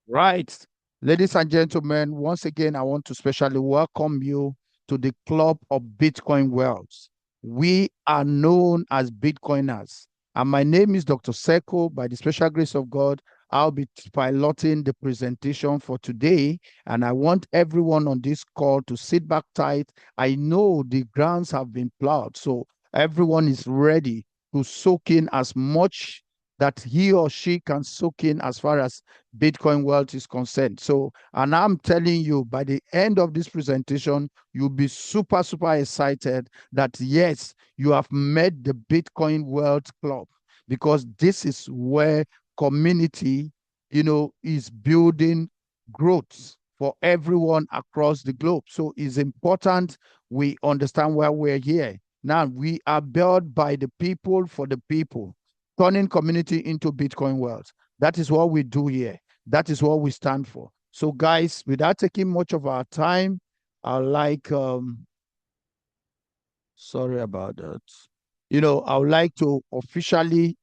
Right. Ladies and gentlemen, once again, I want to specially welcome you to the Club of Bitcoin Wealth. We are known as Bitcoiners. And my name is Dr. Seko. By the special grace of God, I'll be piloting the presentation for today. And I want everyone on this call to sit back tight. I know the grounds have been plowed, so everyone is ready to soak in as much that he or she can soak in as far as Bitcoin wealth is concerned. So, and I'm telling you, by the end of this presentation, you'll be super, super excited that yes, you have met the Bitcoin Wealth Club, because this is where community, is building growth for everyone across the globe. So it's important we understand why we're here. Now, we are built by the people for the people, turning community into Bitcoin wealth. That is what we do here. That is what we stand for. So, guys, without taking much of our time, I like sorry about that. I would like to officially,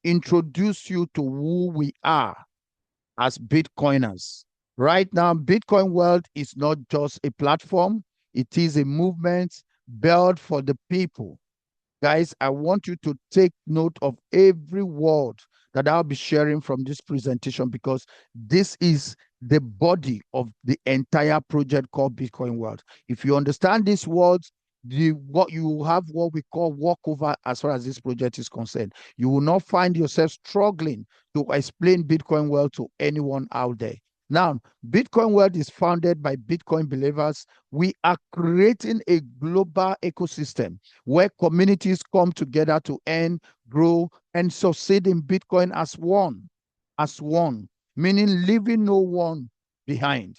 introduce you to who we are as Bitcoiners. Right now, Bitcoin World is not just a platform, it is a movement built for the people. Guys, I want you to take note of every word that I'll be sharing from this presentation, because this is the body of the entire project called Bitcoin World. If you understand these words, what you have what we call walkover as far as this project is concerned. You will not find yourself struggling to explain Bitcoin World to anyone out there. Now, Bitcoin World is founded by Bitcoin believers. We are creating a global ecosystem where communities come together to earn, grow, and succeed in Bitcoin as one, meaning leaving no one behind.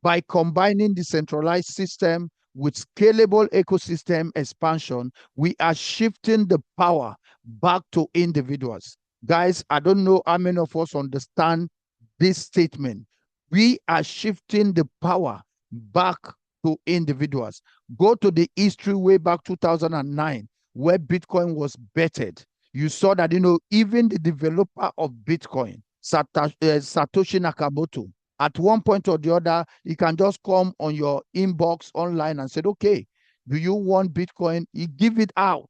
By combining decentralized system with scalable ecosystem expansion, we are shifting the power back to individuals. Guys, I don't know how many of us understand this statement. We are shifting the power back to individuals. Go to the history way back 2009, where Bitcoin was bettered. You saw that, even the developer of Bitcoin, Satoshi Nakamoto, at one point or the other, he can just come on your inbox online and said, okay, do you want Bitcoin? He give it out.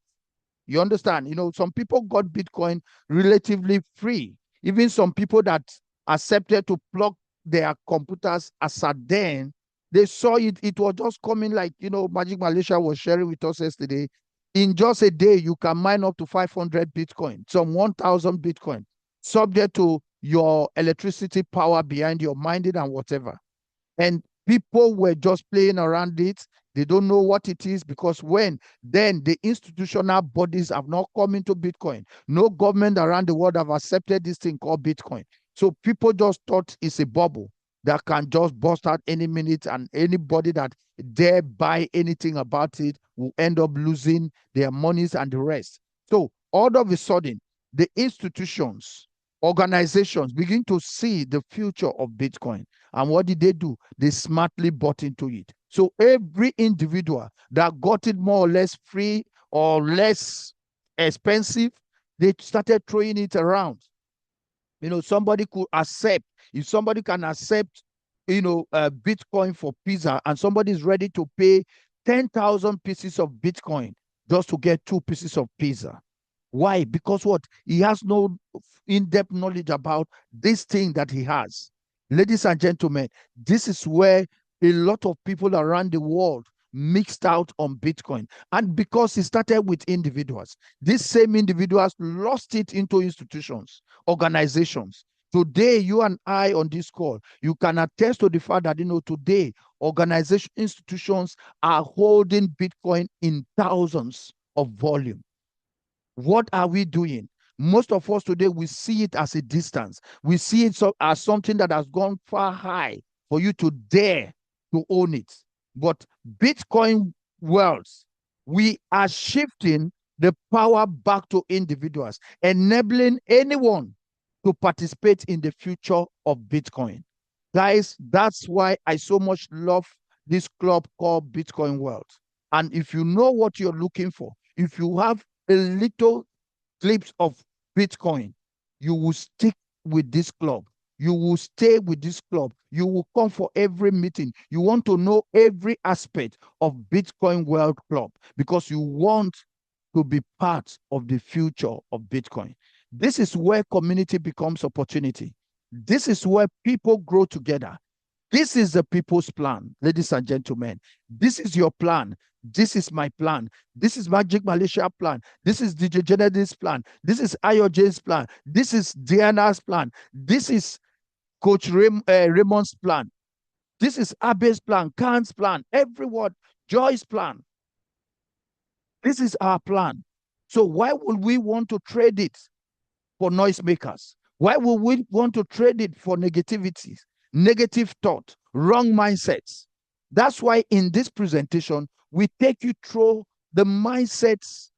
You understand? Some people got Bitcoin relatively free. Even some people that accepted to plug their computers as at then, they saw it. It was just coming like, Magic Malaysia was sharing with us yesterday. In just a day, you can mine up to 500 Bitcoin, some 1,000 Bitcoin, subject to your electricity power behind your mining and whatever. And people were just playing around it. They don't know what it is, because when then the institutional bodies have not come into Bitcoin, no government around the world have accepted this thing called Bitcoin. So people just thought it's a bubble that can just bust out any minute, and anybody that dare buy anything about it will end up losing their monies and the rest. So all of a sudden, the institutions, organizations begin to see the future of Bitcoin. And what did they do? They smartly bought into it. So every individual that got it more or less free or less expensive, they started throwing it around. Somebody could accept, if somebody can accept, Bitcoin for pizza, and somebody is ready to pay 10,000 pieces of Bitcoin just to get 2 pieces of pizza. Why? Because what? He has no in-depth knowledge about this thing that he has. Ladies and gentlemen, this is where a lot of people around the world mixed out on Bitcoin. And because it started with individuals, these same individuals lost it into institutions, organizations. Today, you and I on this call, you can attest to the fact that, today, organization institutions are holding Bitcoin in thousands of volume. What are we doing? Most of us today, we see it as a distance. We see it as something that has gone far high for you to dare to own it. But Bitcoin wealth, we are shifting the power back to individuals, enabling anyone to participate in the future of Bitcoin. Guys, that's why I so much love this club called Bitcoin Wealth. And if you know what you're looking for, if you have a little glimpse of Bitcoin, you will stick with this club. You will stay with this club. You will come for every meeting. You want to know every aspect of Bitcoin Wealth Club because you want to be part of the future of Bitcoin. This is where community becomes opportunity. This is where people grow together. This is the people's plan, ladies and gentlemen. This is your plan. This is my plan. This is Magic Malaysia plan. This is DJ Genesis plan. This is Ayoje's plan. This is Diana's plan. This is Coach Raymond's plan. This is Abe's plan, Khan's plan, everyone, Joy's plan. This is our plan. So why would we want to trade it for noisemakers? Why would we want to trade it for negativities, negative thought, wrong mindsets? That's why in this presentation, we take you through the mindsets,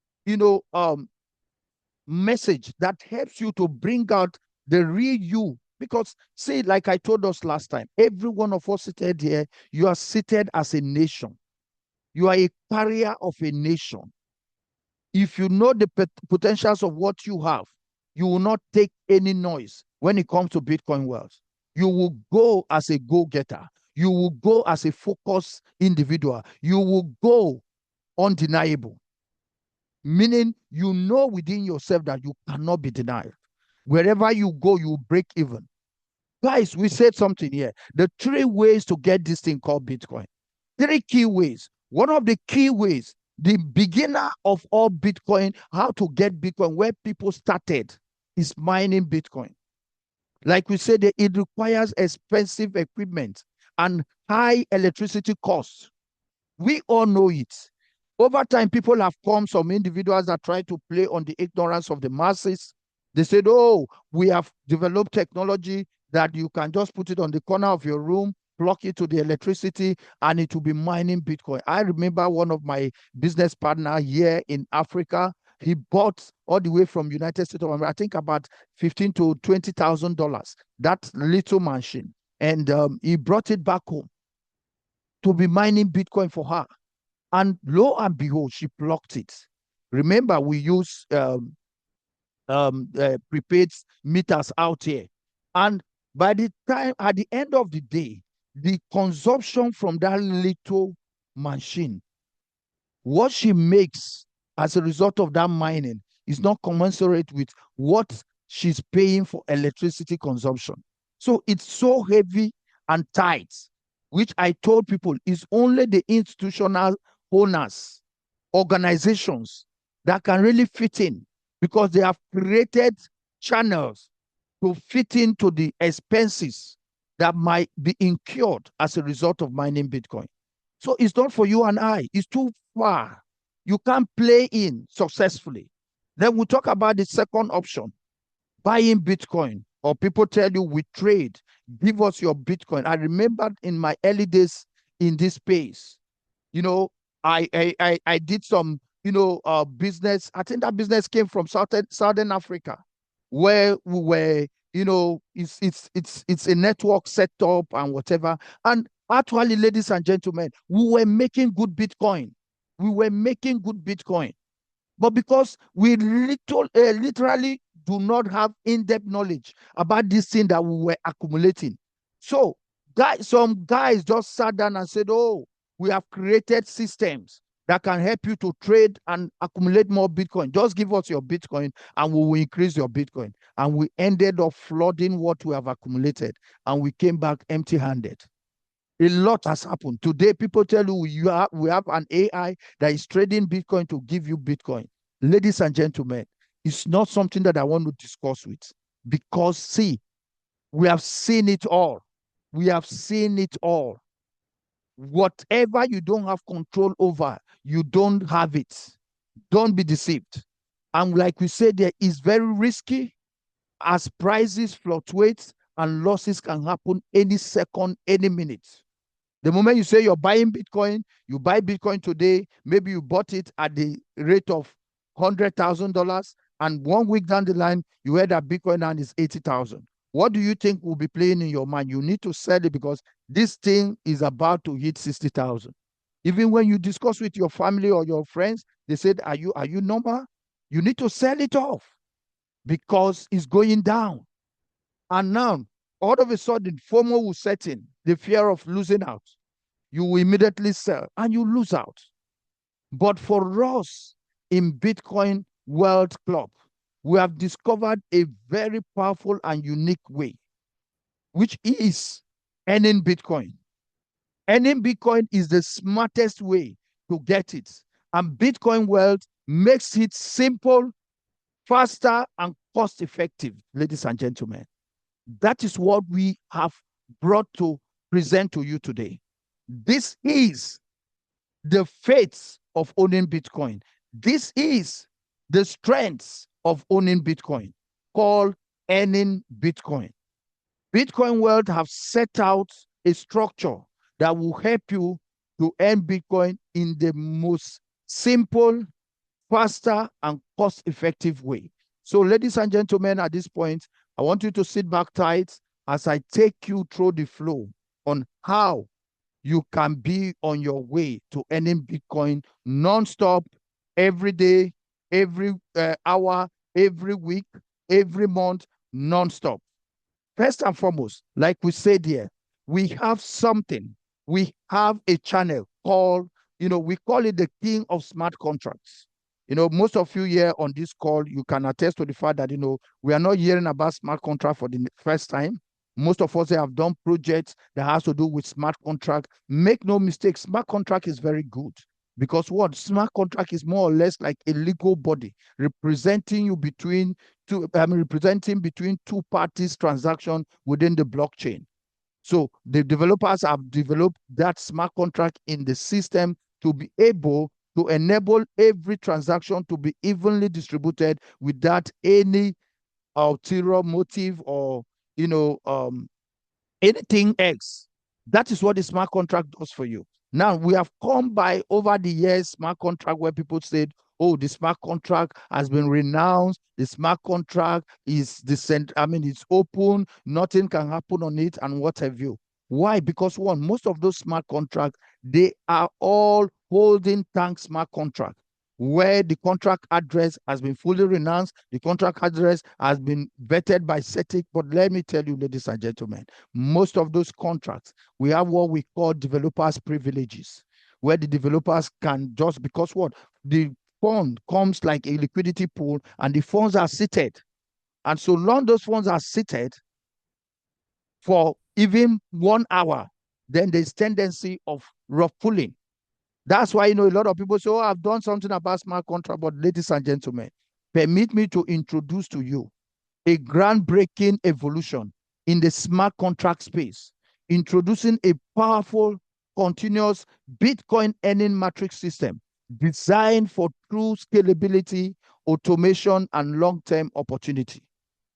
message that helps you to bring out the real you. Because, see, like I told us last time, every one of us seated here, you are seated as a nation. You are a carrier of a nation. If you know the potentials of what you have, you will not take any noise when it comes to Bitcoin wealth. You will go as a go-getter. You will go as a focused individual. You will go undeniable. Meaning you know within yourself that you cannot be denied. Wherever you go, you break even. Guys, we said something here. The 3 ways to get this thing called Bitcoin. 3 key ways. One of the key ways, the beginner of all Bitcoin, how to get Bitcoin, where people started, is mining Bitcoin. Like we said, it requires expensive equipment and high electricity costs. We all know it. Over time, people have come, some individuals that try to play on the ignorance of the masses. They said, oh, we have developed technology that you can just put it on the corner of your room, plug it to the electricity, and it will be mining Bitcoin. I remember one of my business partner here in Africa, he bought all the way from United States of America, I think about $15,000 to $20,000, that little machine. And he brought it back home to be mining Bitcoin for her. And lo and behold, she blocked it. Remember, we use prepaid meters out here. And by the time, at the end of the day, the consumption from that little machine, what she makes as a result of that mining is not commensurate with what she's paying for electricity consumption. So it's so heavy and tight, which I told people is only the institutional owners, organizations that can really fit in because they have created channels to fit into the expenses that might be incurred as a result of mining Bitcoin. So it's not for you and I. It's too far. You can't play in successfully. Then we talk about the second option, buying Bitcoin. Or people tell you we trade, give us your Bitcoin. I remember in my early days in this space, I did some, business. I think that business came from Southern Africa, where we were, it's a network set up and whatever. And actually, ladies and gentlemen, we were making good Bitcoin. We were making good Bitcoin. But because we literally do not have in-depth knowledge about this thing that we were accumulating. So some guys just sat down and said, oh, we have created systems that can help you to trade and accumulate more Bitcoin. Just give us your Bitcoin and we will increase your Bitcoin. And we ended up flooding what we have accumulated. And we came back empty-handed. A lot has happened. Today, people tell you we have an AI that is trading Bitcoin to give you Bitcoin. Ladies and gentlemen, it's not something that I want to discuss with because, see, we have seen it all. We have seen it all. Whatever you don't have control over, you don't have it. Don't be deceived. And like we said, there is very risky as prices fluctuate and losses can happen any second, any minute. The moment you say you're buying Bitcoin, you buy Bitcoin today, maybe you bought it at the rate of $100,000, and 1 week down the line, you heard that Bitcoin now is 80,000. What do you think will be playing in your mind? You need to sell it because this thing is about to hit 60,000. Even when you discuss with your family or your friends, they said, are you normal? You need to sell it off because it's going down. And now all of a sudden, FOMO will set in, the fear of losing out. You will immediately sell and you lose out. But for us in Bitcoin World Club, we have discovered a very powerful and unique way, which is earning Bitcoin. Earning Bitcoin is the smartest way to get it. And Bitcoin Wealth makes it simple, faster, and cost effective, ladies and gentlemen. That is what we have brought to present to you today. This is the faith of owning Bitcoin. This is the strengths of owning Bitcoin, called earning Bitcoin. Bitcoin World have set out a structure that will help you to earn Bitcoin in the most simple, faster, and cost-effective way. So, ladies and gentlemen, at this point, I want you to sit back tight as I take you through the flow on how you can be on your way to earning Bitcoin non-stop, every day, every hour, every week, every month, non-stop. First and foremost, like we said here, we have something. We have a channel called, we call it the King of Smart Contracts. Most of you here on this call, you can attest to the fact that, we are not hearing about smart contract for the first time. Most of us have done projects that has to do with smart contract. Make no mistake, smart contract is very good. Because what? Smart contract is more or less like a legal body representing you between representing between two parties transaction within the blockchain. So the developers have developed that smart contract in the system to be able to enable every transaction to be evenly distributed without any ulterior motive or anything else. That is what the smart contract does for you. Now, we have come by over the years smart contract where people said, oh, the smart contract has been renounced. The smart contract is it's open. Nothing can happen on it and what have you. Why? Because one, most of those smart contracts, they are all holding tank smart contract where the contract address has been fully renounced, the contract address has been vetted by SETIC. But let me tell you, ladies and gentlemen, most of those contracts, we have what we call developers' privileges, where the developers can just, because what? The fund comes like a liquidity pool and the funds are seated. And so long those funds are seated for even 1 hour, then there's tendency of ruffling. That's why, a lot of people say, oh, I've done something about smart contract. But ladies and gentlemen, permit me to introduce to you a groundbreaking evolution in the smart contract space, introducing a powerful, continuous Bitcoin earning matrix system designed for true scalability, automation, and long-term opportunity.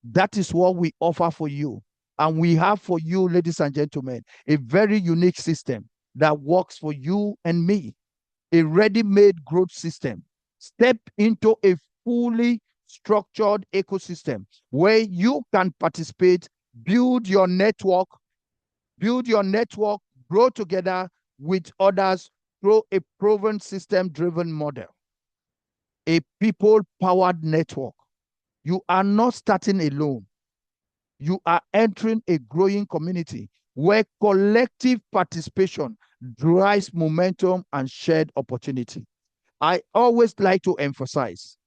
That is what we offer for you. And we have for you, ladies and gentlemen, a very unique system that works for you and me, a ready-made growth system. Step into a fully structured ecosystem where you can participate, build your network, grow together with others through a proven system-driven model, a people-powered network. You are not starting alone. You are entering a growing community where collective participation drives momentum and shared opportunity. I always like to emphasize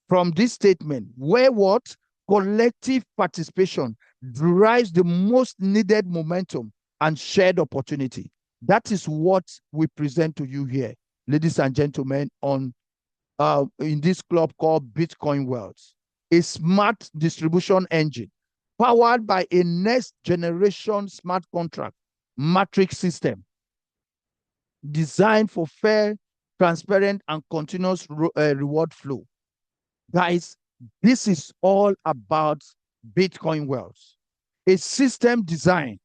from this statement where what? Collective participation drives the most needed momentum and shared opportunity. That is what we present to you here, ladies and gentlemen, on in this club called Bitcoin Wealth, a smart distribution engine powered by a next generation smart contract matrix system designed for fair, transparent, and continuous reward flow. Guys, this is all about Bitcoin Wealth, a system designed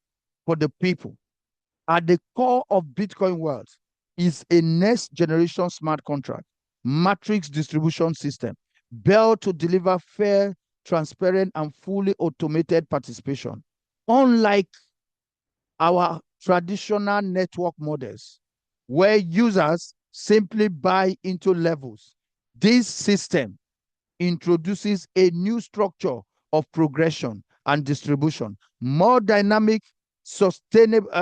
for the people. At the core of Bitcoin Wealth is a next generation smart contract matrix distribution system built to deliver fair, transparent, and fully automated participation. Unlike our traditional network models, where users simply buy into levels, this system introduces a new structure of progression and distribution, more dynamic, sustainable,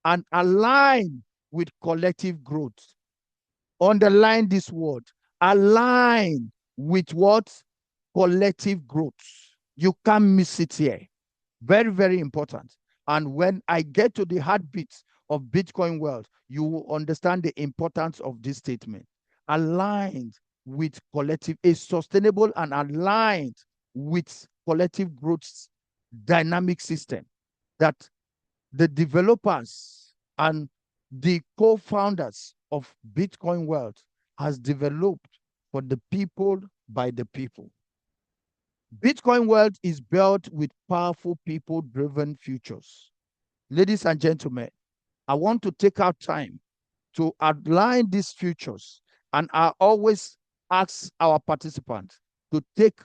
and aligned with collective growth. Underline this word, align with what? Collective growth. You can't miss it here. Very, very important. And when I get to the heartbeat of Bitcoin wealth, you will understand the importance of this statement. Aligned with collective, a sustainable and aligned with collective growth dynamic system that the developers and the co-founders of Bitcoin wealth has developed for the people by the people. Bitcoin wealth is built with powerful people-driven futures. Ladies and gentlemen, I want to take our time to outline these futures, and I always ask our participants to take,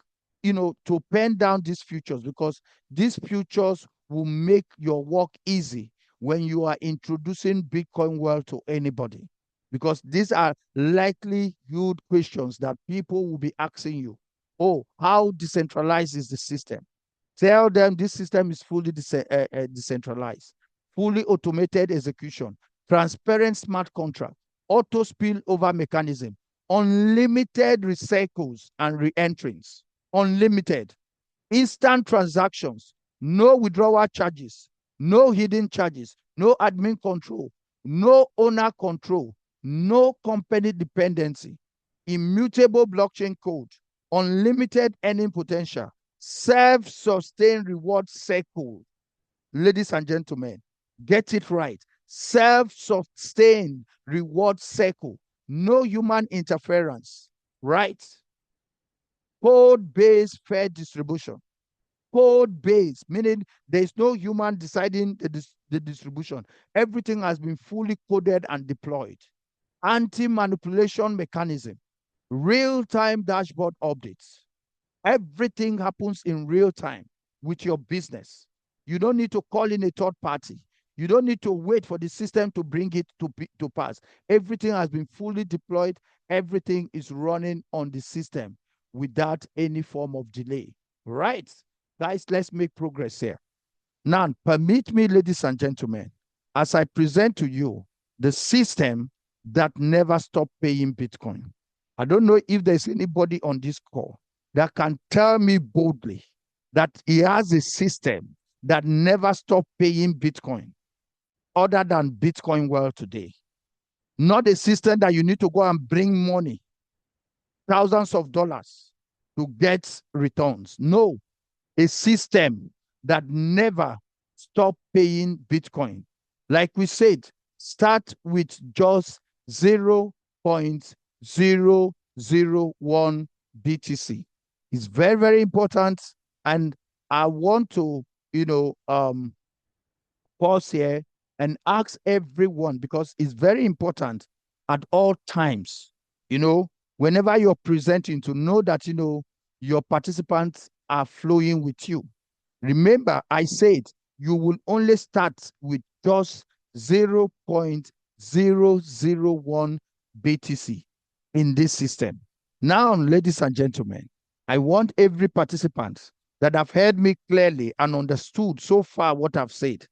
to pen down these futures, because these futures will make your work easy when you are introducing Bitcoin wealth to anybody, because these are likely good questions that people will be asking you. Oh, how decentralized is the system? Tell them this system is fully decentralized, fully automated execution, transparent smart contract, auto spillover mechanism, unlimited recycles and re-entrants, unlimited, instant transactions, no withdrawal charges, no hidden charges, no admin control, no owner control, no company dependency, immutable blockchain code, unlimited earning potential, self-sustained reward cycle. Ladies and gentlemen, get it right. Self-sustained reward cycle. No human interference, right? Code-based fair distribution. Code-based, meaning there is no human deciding the distribution. Everything has been fully coded and deployed. Anti-manipulation mechanism. Real-time dashboard updates. Everything happens in real time with your business. You don't need to call in a third party. You don't need to wait for the system to bring it to pass. Everything has been fully deployed. Everything is running on the system without any form of delay. Right? Guys, let's make progress here. Now, permit me, ladies and gentlemen, as I present to you the system that never stopped paying Bitcoin. I don't know if there's anybody on this call that can tell me boldly that he has a system that never stopped paying Bitcoin other than Bitcoin Wealth today. Not a system that you need to go and bring money, thousands of dollars to get returns. No, a system that never stopped paying Bitcoin. Like we said, start with just 0.001 BTC. It's very, very important. And I want to, pause here and ask everyone, because it's very important at all times, whenever you're presenting, to know that, your participants are flowing with you. Remember, I said you will only start with just 0.001 BTC in this system. Now, ladies and gentlemen, I want every participant that have heard me clearly and understood so far what I've said.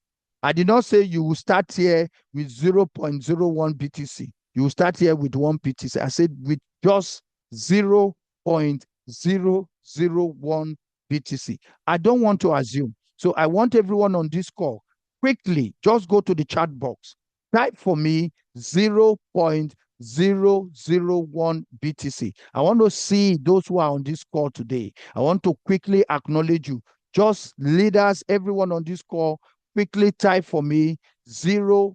I did not say you will start here with 0.01 BTC. You will start here with 1 BTC. I said with just 0.001 BTC. I don't want to assume. So I want everyone on this call, quickly, just go to the chat box. Type for me 0.001 BTC. I want to see those who are on this call today. I want to quickly acknowledge you. Just leaders, everyone on this call, quickly type for me 0.001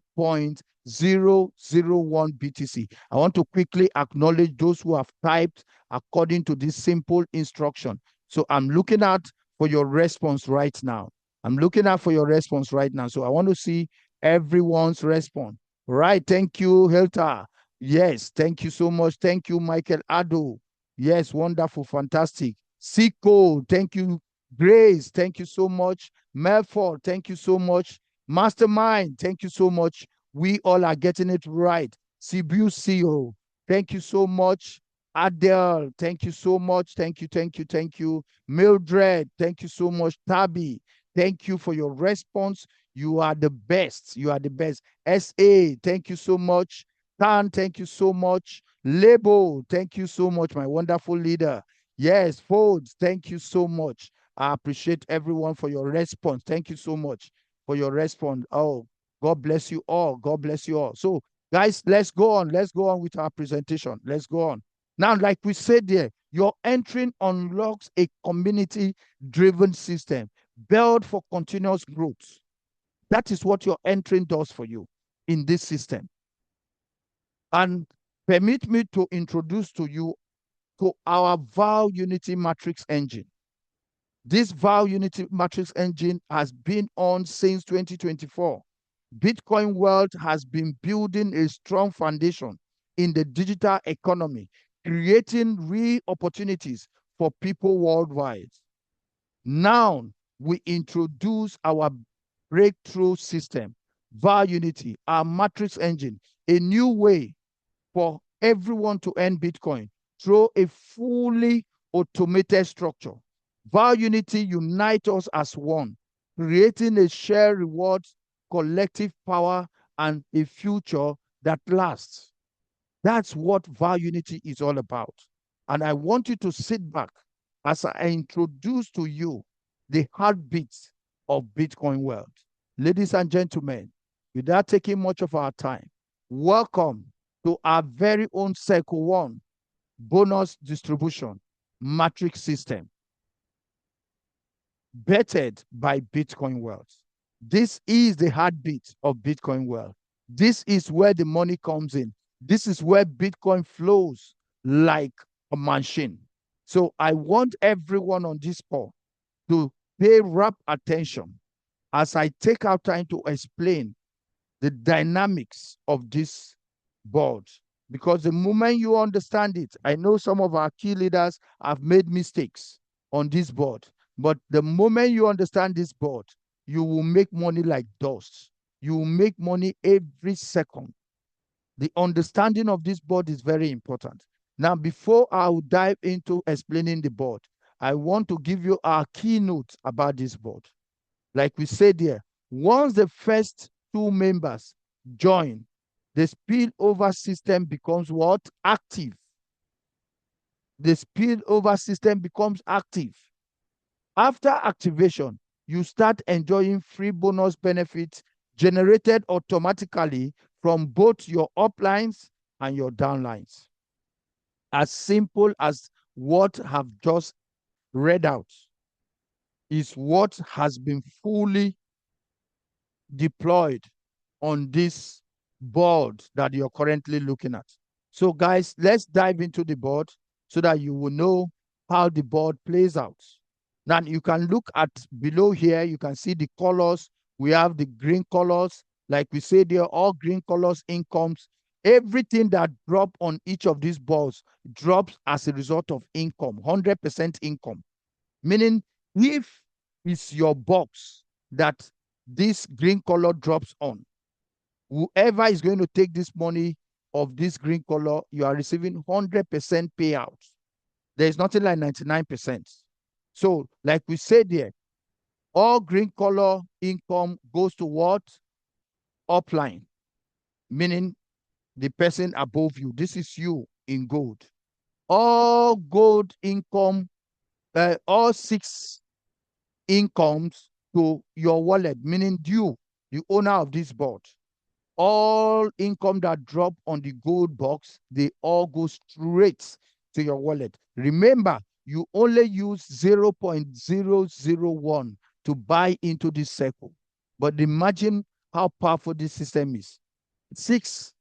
BTC. I want to quickly acknowledge those who have typed according to this simple instruction. So I'm looking out for your response right now. I'm looking out for your response right now. So I want to see everyone's response. Right. Thank you, Helta. Yes. Thank you so much. Thank you, Michael Ado. Yes. Wonderful. Fantastic. Siko. Thank you. Grace. Thank you so much. Melford. Thank you so much. Mastermind. Thank you so much. We all are getting it right. Sibu CEO. Thank you so much. Adele, thank you so much. Thank you, thank you, thank you. Mildred, thank you so much. Tabby, thank you for your response. You are the best. You are the best. SA, thank you so much. Tan, thank you so much. Lebo, thank you so much, my wonderful leader. Yes, Folds, thank you so much. I appreciate everyone for your response. Thank you so much for your response. Oh, God bless you all. God bless you all. So, guys, let's go on. Let's go on with our presentation. Let's go on. Now, like we said there, your entering unlocks a community driven system built for continuous growth. That is what your entering does for you in this system. And permit me to introduce to you to our Val Unity Matrix engine. This Val Unity Matrix engine has been on since 2024. Bitcoin Wealth has been building a strong foundation in the digital economy, creating real opportunities for people worldwide. Now, we introduce our breakthrough system, VAR Unity, our matrix engine, a new way for everyone to earn Bitcoin through a fully automated structure. VAR Unity unites us as one, creating a shared reward, collective power, and a future that lasts. That's what VAR Unity is all about. And I want you to sit back as I introduce to you the heartbeats of Bitcoin World. Ladies and gentlemen, without taking much of our time, welcome to our very own Circle 1 bonus distribution matrix system bettered by Bitcoin Wealth. This is the heartbeat of Bitcoin Wealth. This is where the money comes in. This is where Bitcoin flows like a machine. So I want everyone on this call to pay rapt attention as I take out time to explain the dynamics of this board. Because the moment you understand it, I know some of our key leaders have made mistakes on this board, but the moment you understand this board, you will make money like dust. You will make money every second. The understanding of this board is very important. Now, before I will dive into explaining the board, I want to give you our keynote about this board. Like we said there, once the first two members join, the spillover system becomes what? Active. The spillover system becomes active. After activation, you start enjoying free bonus benefits generated automatically from both your uplines and your downlines. As simple as what I've just read out is what has been fully deployed on this board that you're currently looking at. So guys, let's dive into the board so that you will know how the board plays out. Now you can look at below here, you can see the colors. We have the green colors. Like we say, they are all green colors incomes. Everything that drop on each of these balls drops as a result of income, 100% income. Meaning if it's your box that this green color drops on, whoever is going to take this money of this green color, you are receiving 100% payout. There is nothing like 99%. So, like we said there, all green color income goes to what? Upline, meaning the person above you. This is you in gold. All gold income, all six incomes to your wallet, meaning you, the owner of this board. All income that drop on the gold box, they all go straight to your wallet. Remember, you only use 0.001 to buy into this circle. But imagine how powerful this system is. Six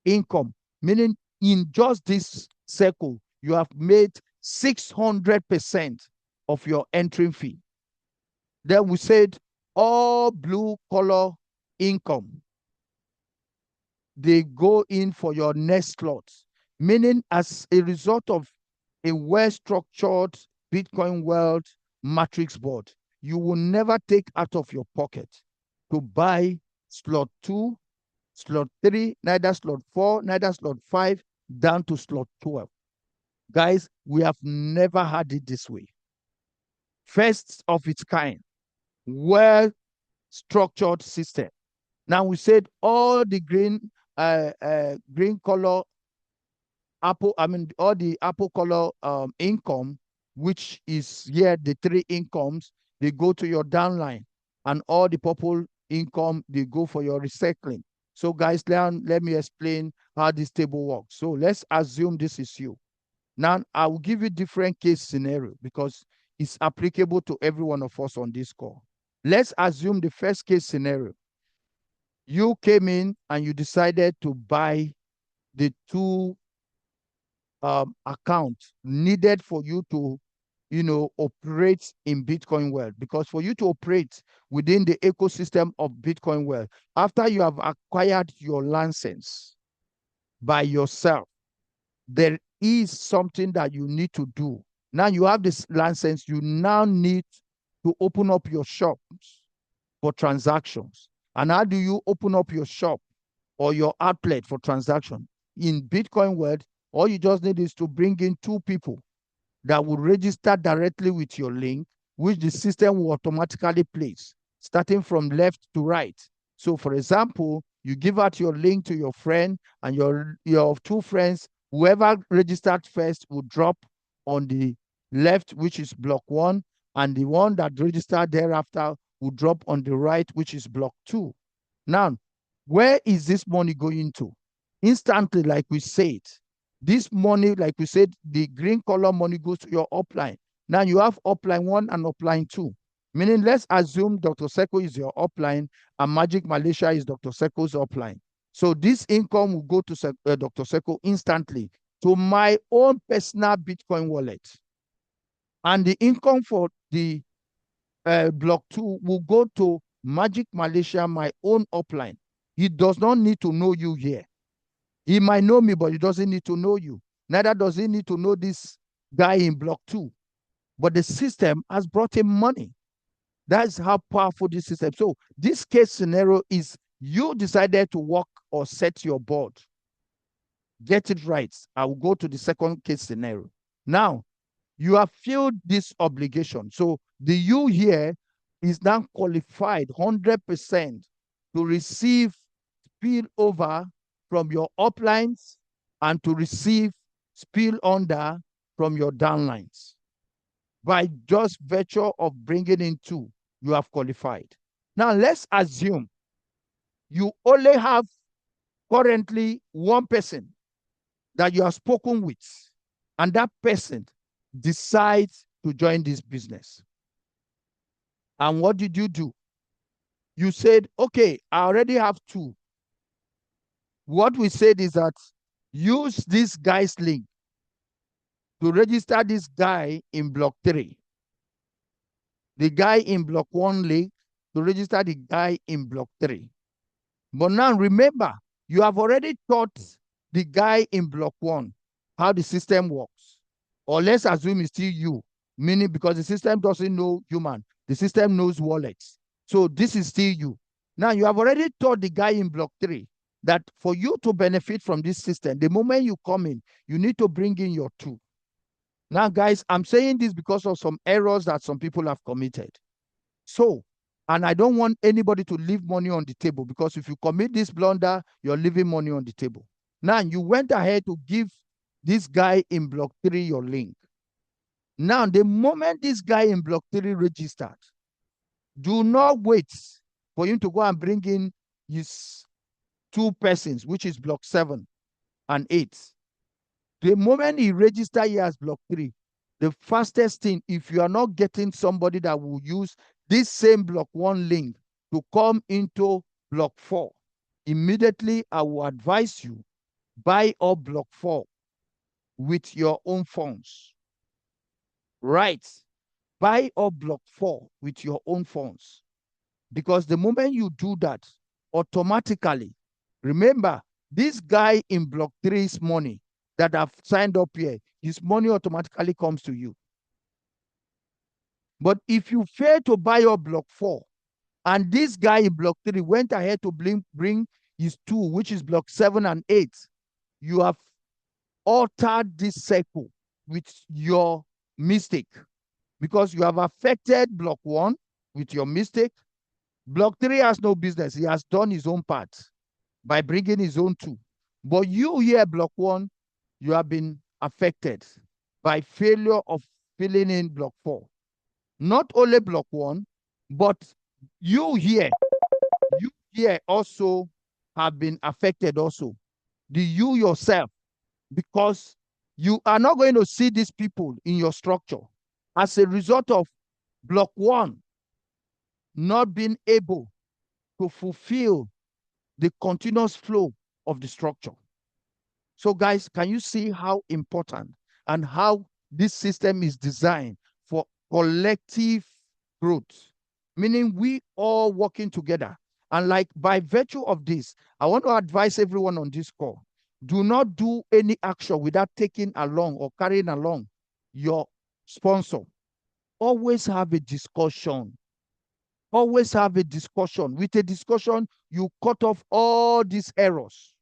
income, meaning in just this circle, you have made 600% of your entry fee. Then we said all blue color income, they go in for your next slot, meaning as a result of a well-structured Bitcoin World matrix board, you will never take out of your pocket to buy slot 2, slot 3, neither slot 4, neither slot 5, down to slot 12. Guys, we have never had it this way. First of its kind, well structured system. Now we said all the green color Apple, I mean, all the Apple color income, which is here, the three incomes, they go to your downline, and all the purple income, they go for your recycling. So, guys, let me explain how this table works. So, let's assume this is you. Now, I will give you different case scenario because it's applicable to every one of us on this call. Let's assume the first case scenario. You came in and you decided to buy the two account needed for you to, operate in Bitcoin World. Because for you to operate within the ecosystem of Bitcoin World, after you have acquired your license by yourself, there is something that you need to do. Now you have this license, you now need to open up your shops for transactions. And how do you open up your shop or your outlet for transaction? In Bitcoin World, all you just need is to bring in two people that will register directly with your link, which the system will automatically place, starting from left to right. So, for example, you give out your link to your friend, and your two friends, whoever registered first will drop on the left, which is block 1, and the one that registered thereafter will drop on the right, which is block 2. Now, where is this money going to? Instantly, like we said, this money, like we said, the green color money goes to your upline. Now you have upline 1 and upline 2. Meaning, let's assume Dr. Seko is your upline and Magic Malaysia is Dr. Seko's upline. So this income will go to Dr. Seko instantly to my own personal Bitcoin wallet. And the income for the block 2 will go to Magic Malaysia, my own upline. He does not need to know you here. He might know me, but he doesn't need to know you. Neither does he need to know this guy in block 2. But the system has brought him money. That's how powerful this system. So this case scenario is you decided to work or set your board. Get it right. I will go to the second case scenario. Now, you have filled this obligation. So the you here is now qualified 100% to receive spillover from your uplines and to receive spill under from your downlines. By just virtue of bringing in two, you have qualified. Now, let's assume you only have currently one person that you have spoken with, and that person decides to join this business. And what did you do? You said, okay, I already have two. What we said is that use this guy's link to register this guy in block 3. The guy in block 1 link to register the guy in block 3. But now remember, you have already taught the guy in block 1 how the system works. Or let's assume it's still you, meaning because the system doesn't know human, the system knows wallets. So this is still you. Now you have already taught the guy in block 3 that for you to benefit from this system, the moment you come in, you need to bring in your 2. Now, guys, I'm saying this because of some errors that some people have committed. So, and I don't want anybody to leave money on the table, because if you commit this blunder, you're leaving money on the table. Now, you went ahead to give this guy in block 3 your link. Now, the moment this guy in block 3 registered, do not wait for him to go and bring in his 2 persons, which is block 7 and 8. The moment he registers here as block 3, the fastest thing, if you are not getting somebody that will use this same block 1 link to come into block 4, immediately I will advise you, buy up block 4 with your own funds. Right. Buy up block 4 with your own funds. Because the moment you do that, automatically, remember, this guy in block 3's money that have signed up here, his money automatically comes to you. But if you fail to buy up block 4, and this guy in block 3 went ahead to bring his 2, which is block 7 and 8, you have altered this cycle. with your mistake, because you have affected block 1 with your mistake. Block 3 has no business. He has done his own part by bringing his own 2. But you here, block 1, you have been affected by failure of filling in block 4. Not only block 1, but you here also have been affected also. You yourself, because you are not going to see these people in your structure as a result of block 1 not being able to fulfill the continuous flow of the structure. So guys, can you see how important and how this system is designed for collective growth? Meaning we all working together. And like by virtue of this, I want to advise everyone on this call, do not do any action without taking along or carrying along your sponsor. Always have a discussion. Always have a discussion. With a discussion, you cut off all these errors.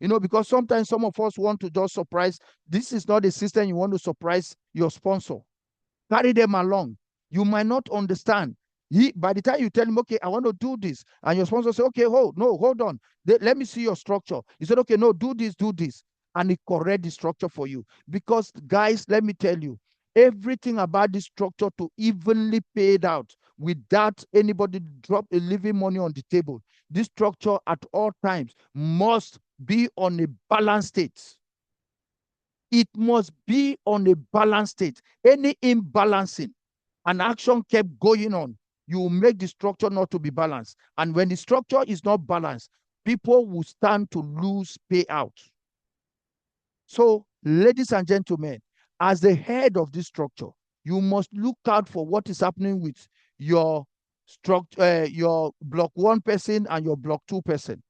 Because sometimes some of us want to just surprise. This is not a system you want to surprise your sponsor. Carry them along. You might not understand. By the time you tell him, okay, I want to do this, and your sponsor say, okay, hold on. Let me see your structure. He said, okay, no, do this. And he correct the structure for you. Because guys, let me tell you, everything about this structure to evenly paid out without anybody leaving money on the table. This structure at all times must be on a balanced state. It must be on a balanced state. Any imbalancing, an action kept going on, you will make the structure not to be balanced. And when the structure is not balanced, people will stand to lose payout. So, ladies and gentlemen, as the head of this structure, you must look out for what is happening with your structure, your block 1 person and your block 2 person,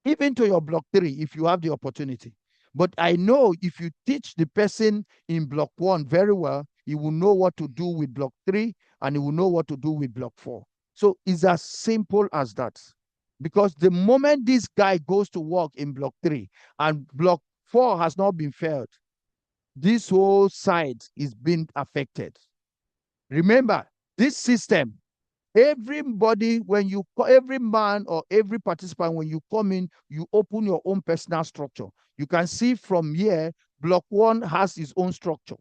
even to your block 3 if you have the opportunity. But I know if you teach the person in block 1 very well, he will know what to do with block 3 and he will know what to do with block 4. So it's as simple as that. Because the moment this guy goes to work in block 3 and block 4 has not been filled, this whole side is being affected. Remember, this system, everybody, every man or every participant, when you come in, you open your own personal structure. You can see from here, block 1 has its own structure.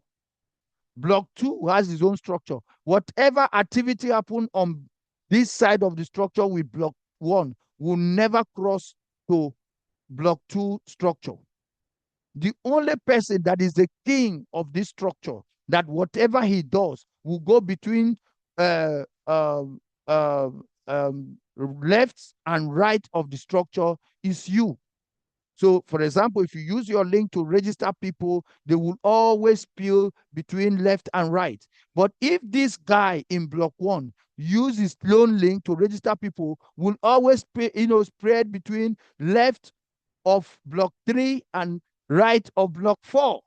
Block 2 has its own structure. Whatever activity happen on this side of the structure with block 1 will never cross to block 2 structure. The only person that is the king of this structure, that whatever he does will go between uh, um, left and right of the structure, is you. So, for example, if you use your link to register people, they will always spill between left and right. But if this guy in block 1 uses his loan link to register people, will always spread between left of block 3 and right of block 4.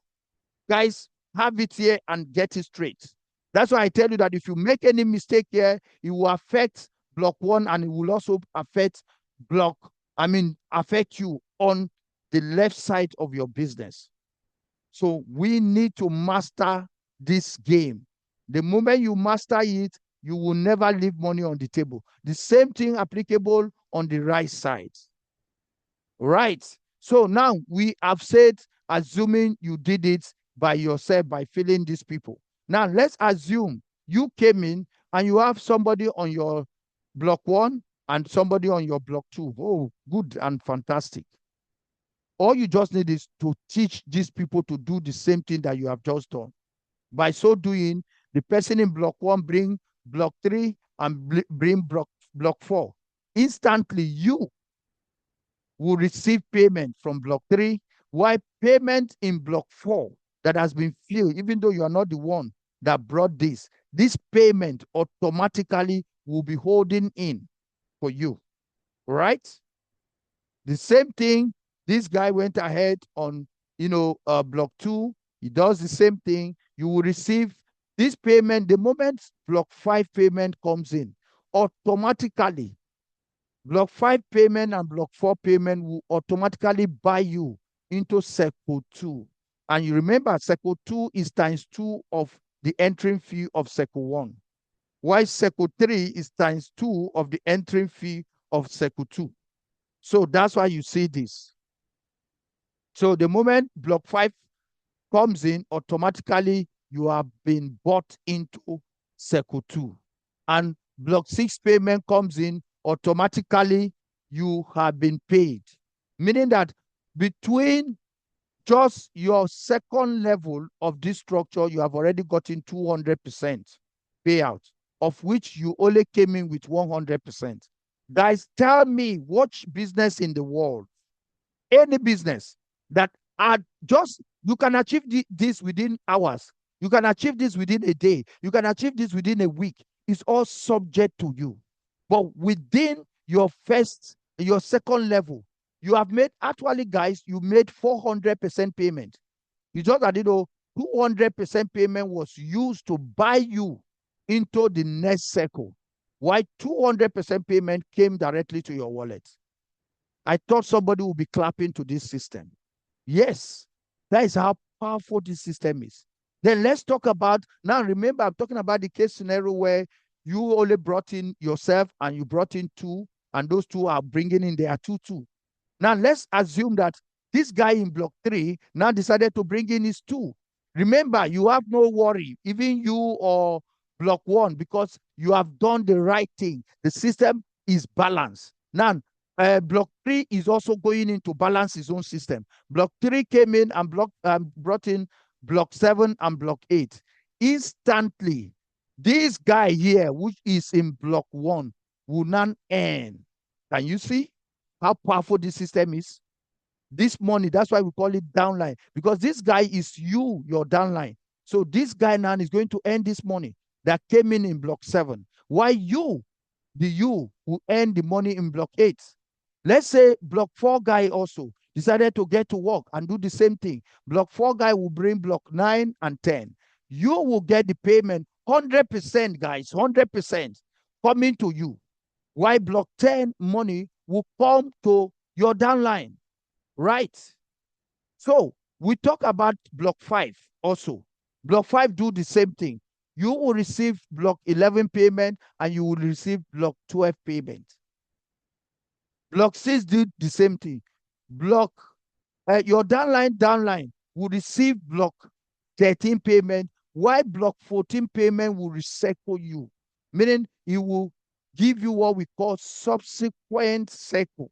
Guys, have it here and get it straight. That's why I tell you that if you make any mistake here, it will affect block 1 and it will also affect you on the left side of your business. So we need to master this game. The moment you master it, you will never leave money on the table. The same thing applicable on the right side. Right. So now we have said, assuming you did it by yourself by filling these people. Now let's assume you came in and you have somebody on your block 1 and somebody on your block 2. Oh, good and fantastic. All you just need is to teach these people to do the same thing that you have just done. By so doing, the person in block 1 bring block 3 and bring block 4. Instantly, you will receive payment from block 3, while payment in block 4 that has been filled, even though you are not the one that brought this payment automatically will be holding in for you, right? The same thing, this guy went ahead on, block 2. He does the same thing. You will receive this payment the moment block 5 payment comes in. Automatically, block 5 payment and block 4 payment will automatically buy you into circle 2. And you remember Circle 2 is times 2 of the entering fee of Circle 1. While Circle 3 is times 2 of the entering fee of Circle 2. So that's why you see this. So the moment block 5 comes in, automatically you have been bought into Circle 2. And block 6 payment comes in, automatically you have been paid. Meaning that between just your second level of this structure, you have already gotten 200% payout, of which you only came in with 100%. Guys, tell me, which business in the world, any business that are just, you can achieve this within hours, you can achieve this within a day, you can achieve this within a week. It's all subject to you. But within your second level, you have made, actually, guys, you made 400% payment. You just that, 200% payment was used to buy you into the next circle, while 200% payment came directly to your wallet. I thought somebody would be clapping to this system. Yes, that is how powerful this system is. Then let's talk about, now remember, I'm talking about the case scenario where you only brought in yourself and you brought in 2, and those 2 are bringing in their 2. Now let's assume that this guy in block 3 now decided to bring in his 2. Remember, you have no worry, even you or block 1, because you have done the right thing. The system is balanced. Now, block 3 is also going in to balance his own system. Block 3 came in and brought in block 7 and block 8. Instantly, this guy here, which is in block 1, will not earn. Can you see how powerful this system is? This money, that's why we call it downline, because this guy is your downline. So this guy now is going to earn this money that came in block 7, while you will earn the money in block 8. Let's say block 4 guy also decided to get to work and do the same thing. Block 4 guy will bring block 9 and 10. You will get the payment 100%, guys, 100% coming to you. While block 10 money will come to your downline, right? So we talk about block 5 also. Block 5 do the same thing. You will receive block 11 payment and you will receive block 12 payment. Block 6 did the same thing. Block, your downline will receive block 13 payment, while block 14 payment will recycle you. Meaning it will give you what we call subsequent cycle,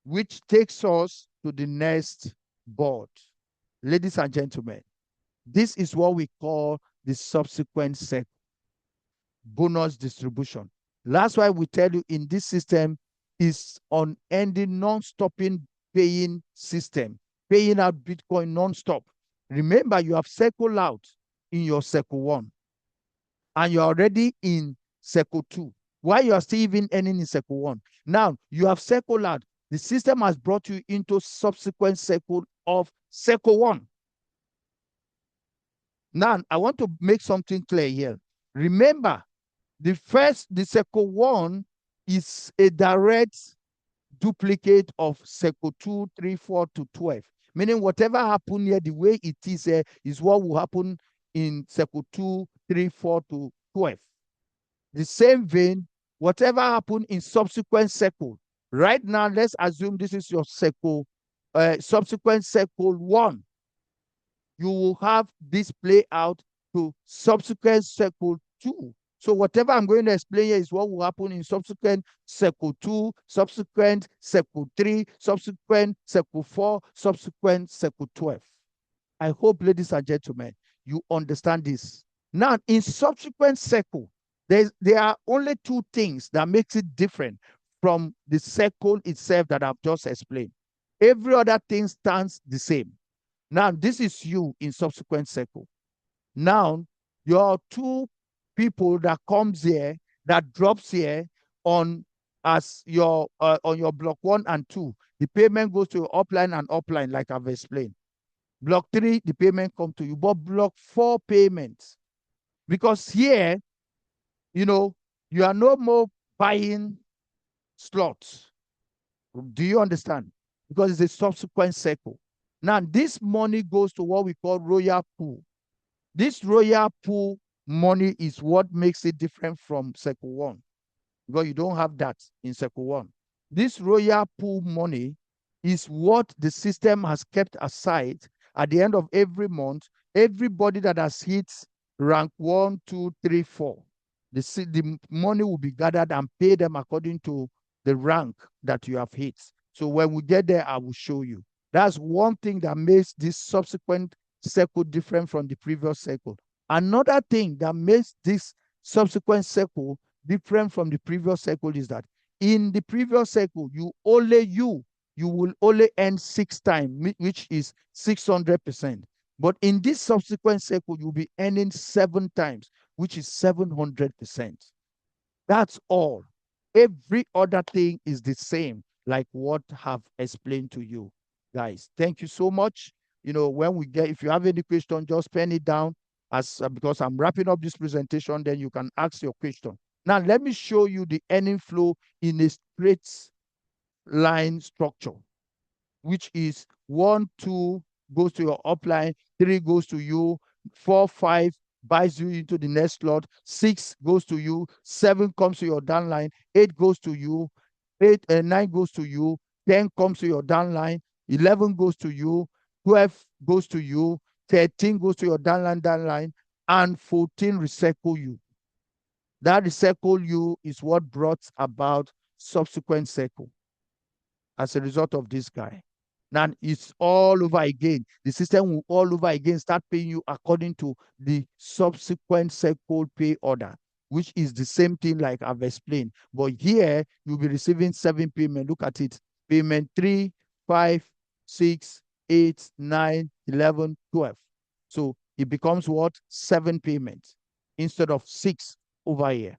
which takes us to the next board. Ladies and gentlemen, this is what we call the subsequent cycle, bonus distribution. That's why we tell you in this system is unending, non-stopping paying system, paying out Bitcoin non-stop. Remember, you have circle out in your circle 1, and you're already in circle 2. Why you are still even earning in circle 1? Now you have circle out. The system has brought you into subsequent circle of circle 1. Now I want to make something clear here. Remember, the circle 1 is a direct duplicate of circle 2, 3, 4 to 12. Meaning whatever happened here, the way it is here, is what will happen in circle 2, 3, 4 to 12. The same vein, whatever happened in subsequent circle. Right now, let's assume this is your circle, subsequent circle 1. You will have this play out to subsequent circle 2. So whatever I'm going to explain here is what will happen in subsequent circle 2, subsequent circle 3, subsequent circle 4, subsequent circle 12. I hope, ladies and gentlemen, you understand this. Now, in subsequent circle, there are only 2 things that makes it different from the circle itself that I've just explained. Every other thing stands the same. Now, this is you in subsequent circle. Now, your 2 people that comes here, that drops here on as your on your block 1 and 2, the payment goes to your upline and upline, like I've explained. Block 3, the payment come to you, but block 4 payments, because here, you are no more buying slots. Do you understand? Because it's a subsequent cycle. Now, this money goes to what we call royal pool. This royal pool money is what makes it different from Circle 1, because you don't have that in Circle 1. This royal pool money is what the system has kept aside at the end of every month. Everybody that has hit rank 1, 2, 3, 4, the money will be gathered and pay them according to the rank that you have hit. So when we get there, I will show you. That's one thing that makes this subsequent circle different from the previous circle. Another thing that makes this subsequent circle different from the previous circle is that in the previous circle, you will only earn 6 times, which is 600%. But in this subsequent circle, you'll be earning 7 times, which is 700%. That's all. Every other thing is the same, like what I've explained to you, guys. Thank you so much. When we get, if you have any question, just pen it down because I'm wrapping up this presentation, then you can ask your question. Now, let me show you the earning flow in a straight line structure, which is 1, 2 goes to your upline, 3 goes to you, 4, 5 buys you into the next slot, 6 goes to you, 7 comes to your downline, 8 goes to you, 9 goes to you, 10 comes to your downline, 11 goes to you, 12 goes to you, 13 goes to your downline, and 14 recycle you. That recycle you is what brought about subsequent circle as a result of this guy. Now it's all over again. The system will all over again start paying you according to the subsequent circle pay order, which is the same thing like I've explained. But here you'll be receiving 7 payments. Look at it. Payment 3, 5, 6, 8, 9, 11, 12. So it becomes what? 7 payments instead of 6 over here.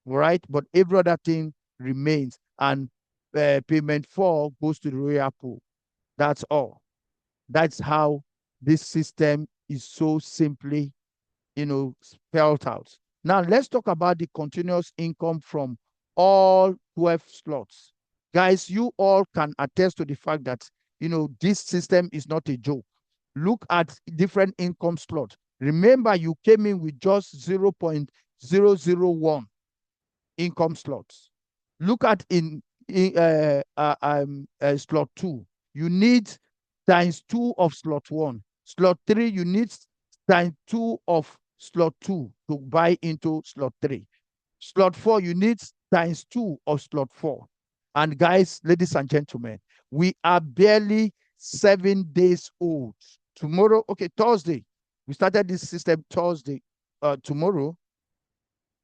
Right? But every other thing remains. And payment 4 goes to the royal pool. That's all. That's how this system is so simply, spelled out. Now, let's talk about the continuous income from all 12 slots. Guys, you all can attest to the fact that, this system is not a joke. Look at different income slots. Remember, you came in with just 0.001 income slots. Look at in slot 2, you need times 2 of slot 1. Slot 3, you need times 2 of slot 2 to buy into slot 3. Slot 4, you need times 2 of slot 4. And guys, ladies and gentlemen, we are barely 7 days old. Tomorrow, okay, Thursday. We started this system Thursday. Tomorrow,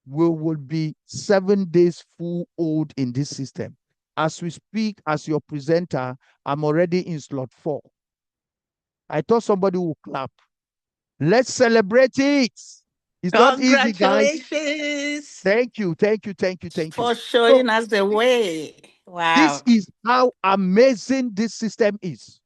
we will be 7 days full old in this system. As we speak, as your presenter, I'm already in slot 4. I thought somebody would clap. Let's celebrate it. It's not easy, guys. Congratulations Thank you, thank you, thank you, thank you. for So showing us the way. this Wow. is how amazing this system is.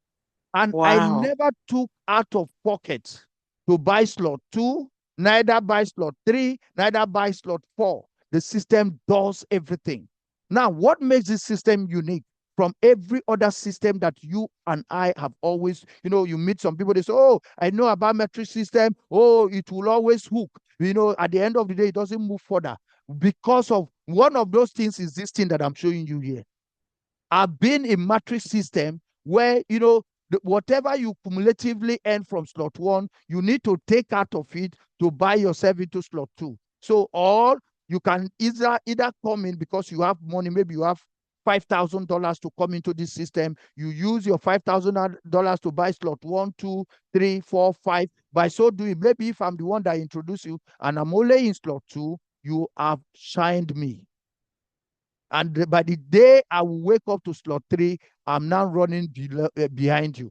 And I Wow. never took out of pocket to buy slot 2, neither buy slot 3, neither buy slot 4. The system does everything. Now, what makes this system unique from every other system that you and I have always, you meet some people, they say, oh, I know about metric system. Oh, it will always hook. At the end of the day, it doesn't move further. Because of one of those things is this thing that I'm showing you here. I've been in matrix system where, whatever you cumulatively earn from slot 1, you need to take out of it to buy yourself into slot 2. So, or you can either come in because you have money, maybe you have $5,000 to come into this system. You use your $5,000 to buy slot 1, 2, 3, 4, 5. By so doing, maybe if I'm the one that introduced you and I'm only in slot 2, you have shined me. And by the day I will wake up to slot 3, I'm now running behind you.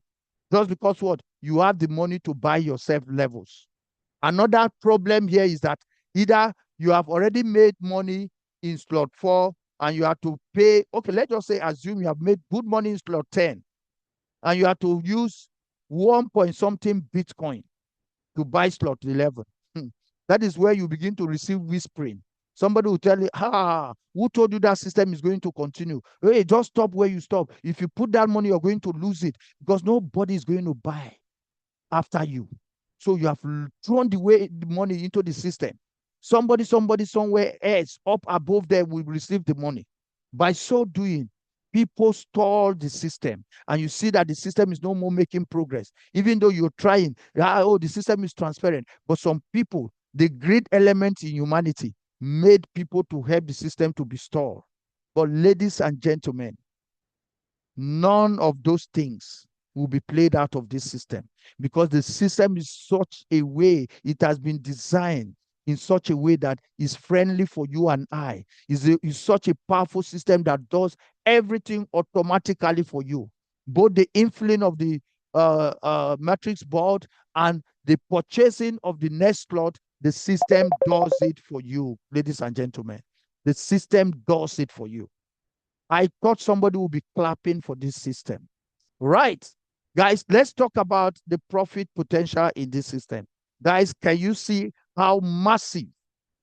Just because what? You have the money to buy yourself levels. Another problem here is that either you have already made money in slot 4 and you have to pay. Okay, let's just say, assume you have made good money in slot 10 and you have to use 1 point something Bitcoin to buy slot 11. That is where you begin to receive whispering. Somebody will tell you, who told you that system is going to continue? Hey, just stop where you stop. If you put that money, you're going to lose it because nobody is going to buy after you. So you have thrown the money into the system. Somebody somewhere else up above there will receive the money. By so doing, people stall the system, and you see that the system is no more making progress. Even though you're trying, oh, the system is transparent, but some people, the great element in humanity, made people to help the system to be stalled. But ladies and gentlemen, none of those things will be played out of this system because the system is such a way, it has been designed in such a way that is friendly for you and I. Is such a powerful system that does everything automatically for you. Both the infilling of the matrix board and the purchasing of the next slot, the system does it for you, ladies and gentlemen. The system does it for you. I thought somebody would be clapping for this system. Right. Guys, let's talk about the profit potential in this system. Guys, can you see how massive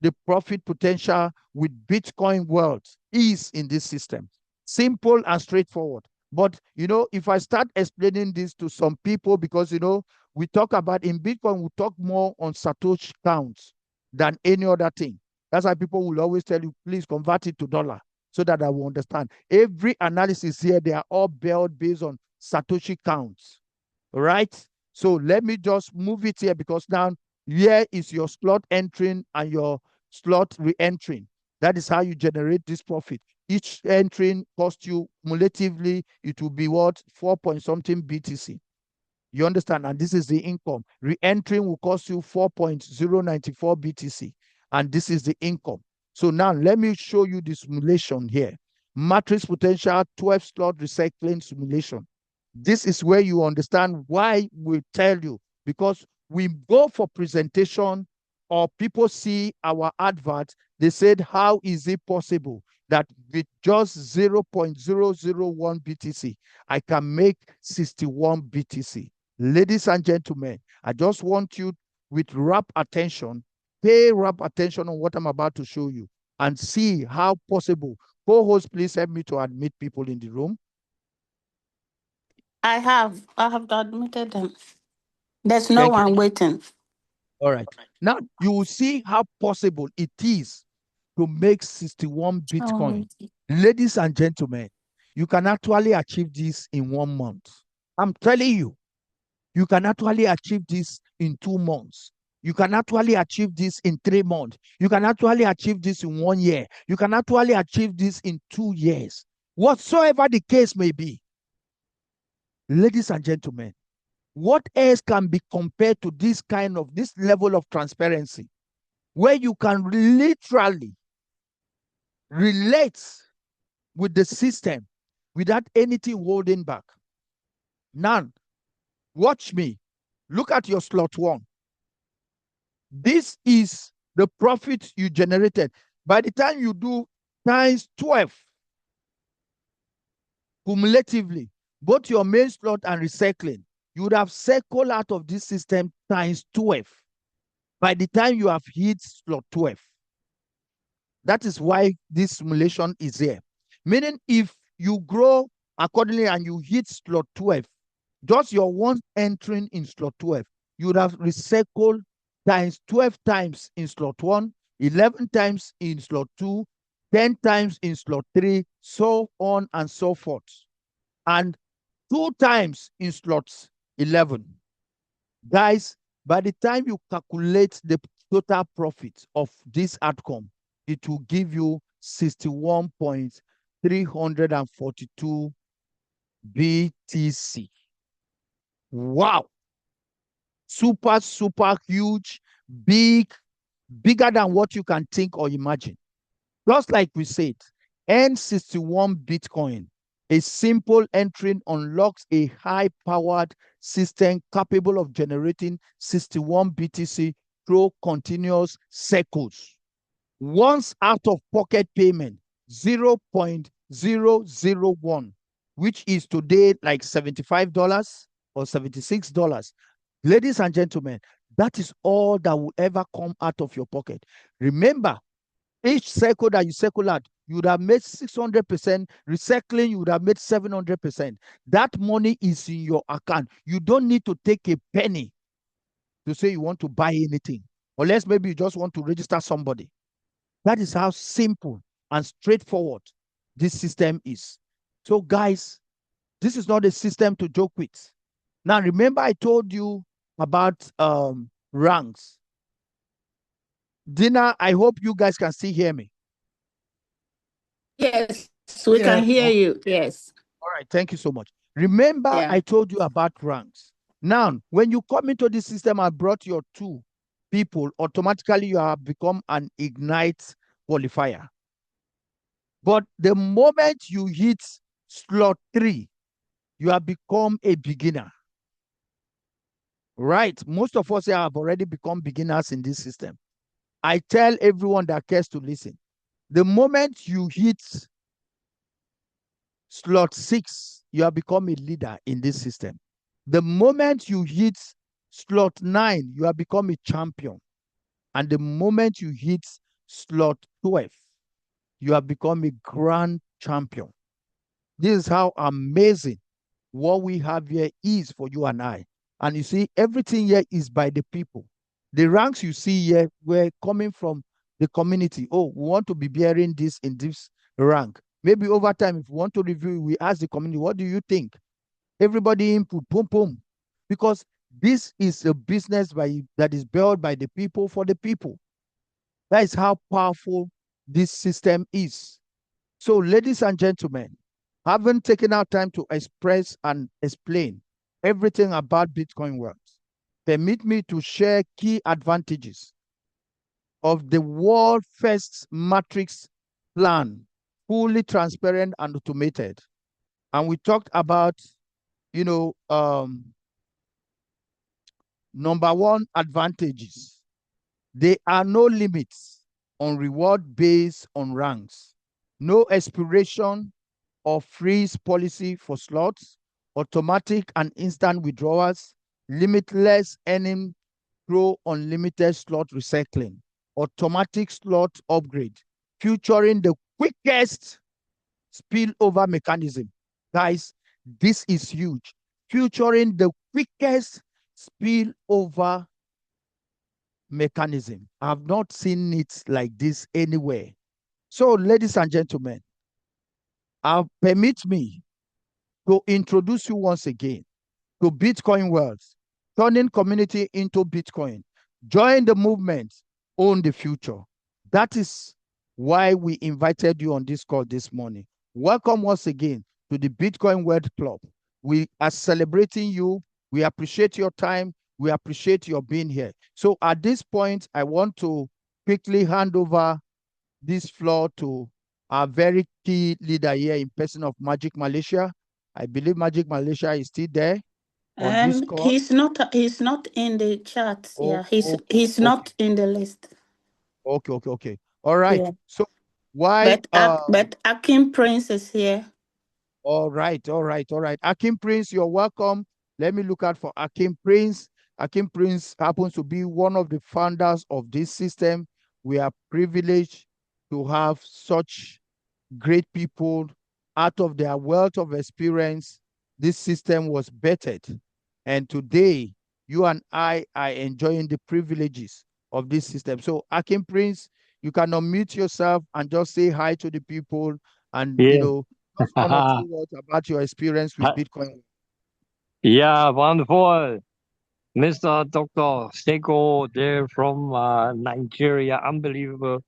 the profit potential with Bitcoin Wealth is in this system? Simple and straightforward. But, if I start explaining this to some people, because, we talk about in Bitcoin, we talk more on Satoshi counts than any other thing. That's why people will always tell you, please convert it to dollar so that I will understand. Every analysis here, they are all built based on Satoshi counts, right? So let me just move it here because now here is your slot entering and your slot re-entering. That is how you generate this profit. Each entering costs you cumulatively, it will be what? 4 point something BTC. You understand? And this is the income. Re-entering will cost you 4.094 BTC. And this is the income. So now let me show you the simulation here. Matrix potential 12 slot recycling simulation. This is where you understand why we tell you, because we go for presentation or people see our advert, they said, how is it possible that with just 0.001 BTC, I can make 61 BTC? Ladies and gentlemen, I just want you with rapt attention, pay rapt attention on what I'm about to show you and see how possible. Co-host, please help me to admit people in the room. I have admitted them. There's no Thank you. one waiting. All right. Now you will see how possible it is to make 61 Bitcoin. Oh, Ladies and gentlemen, you can actually achieve this in 1 month. I'm telling you, you can actually achieve this in 2 months. You can actually achieve this in 3 months. You can actually achieve this in 1 year. You can actually achieve this in 2 years. Whatsoever the case may be, ladies and gentlemen, what else can be compared to this level of transparency where you can literally relate with the system without anything holding back? Now, watch me. Look at your slot one. This is the profit you generated. By the time you do times 12 cumulatively, both your main slot and recycling, you would have circled out of this system times 12 by the time you have hit slot 12. That is why this simulation is here. Meaning, if you grow accordingly and you hit slot 12, just your one entering in slot 12, you would have recycled times 12 times in slot 1, 11 times in slot 2, 10 times in slot 3, so on and so forth. And 2 times in slots 11. Guys, by the time you calculate the total profit of this outcome, it will give you 61.342 BTC. Wow. Super, super huge, bigger than what you can think or imagine. Just like we said, N61 Bitcoin, a simple entry unlocks a high-powered system capable of generating 61 BTC through continuous cycles. Once out-of-pocket payment, 0.001, which is today like $75 or $76. Ladies and gentlemen, that is all that will ever come out of your pocket. Remember, Each cycle that you cycle out, you would have made 600%. Recycling, you would have made 700%. That money is in your account. You don't need to take a penny to say you want to buy anything, unless maybe you just want to register somebody. That is how simple and straightforward this system is. So, guys, this is not a system to joke with. Now, remember, I told you about ranks. Dina, I hope you guys can still hear me. Yes, we can hear you. Yes. All right. Thank you so much. Remember, Yeah. I told you about ranks. Now, when you come into the system, I brought your two people, automatically you have become an Ignite qualifier. But the moment you hit slot 3, you have become a beginner. Right? Most of us here have already become beginners in this system. I tell everyone that cares to listen. The moment you hit slot 6, you have become a leader in this system. The moment you hit slot 9, you have become a champion. And the moment you hit slot 12, you have become a grand champion. This is how amazing what we have here is for you and I. And you see, everything here is by the people. The ranks you see here were coming from the community. Oh, we want to be bearing this in this rank. Maybe over time, if we want to review, we ask the community, what do you think? Everybody input, boom, boom. Because this is a business that is built by the people for the people. That is how powerful this system is. So, ladies and gentlemen, having taken our time to express and explain everything about Bitcoin Wealth, permit me to share key advantages of the world first matrix plan, fully transparent and automated. And we talked about, number one, advantages. There are no limits on reward based on ranks, no expiration or freeze policy for slots, automatic and instant withdrawals, limitless earning through unlimited slot recycling, automatic slot upgrade, featuring the quickest spillover mechanism. Guys, this is huge. Featuring the quickest spillover mechanism. I have not seen it like this anywhere. So, ladies and gentlemen, permit me to introduce you once again to Bitcoin Wealth, turning community into Bitcoin. Join the movement, own the future. That is why we invited you on this call this morning. Welcome once again to the Bitcoin World Club. We are celebrating you. We appreciate your time. We appreciate your being here. So at this point, I want to quickly hand over this floor to our very key leader here in person of Magic Malaysia. I believe Magic Malaysia is still there on this call. He's not in the chat. Oh, Yeah, he's okay, he's okay, not in the list. okay. All right. Yeah. So why But Akim Prince is here. all right. Akim Prince, you're welcome. Let me look out for Akim Prince. Akim Prince happens to be one of the founders of this system. We are privileged to have such great people. Out of their wealth of experience, this system was bettered. And today, you and I are enjoying the privileges of this system. So, Akim Prince, you can unmute yourself and just say hi to the people and, Yeah. just one or two words about your experience with Bitcoin. Yeah, wonderful. Mr. Dr. Seko there from Nigeria. Unbelievable.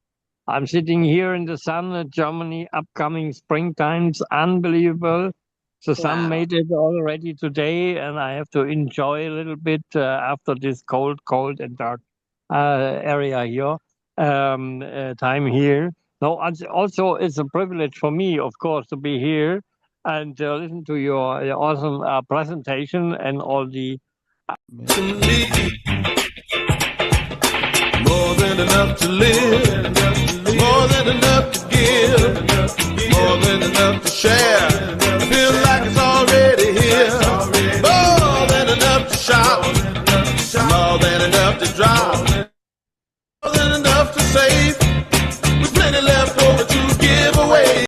I'm sitting here in the sun in Germany, upcoming springtime's unbelievable. The sun made it already today, and I have to enjoy a little bit after this cold and dark area here, time here. No, also it's a privilege for me, of course, to be here and listen to your awesome presentation and all the. More than enough to live.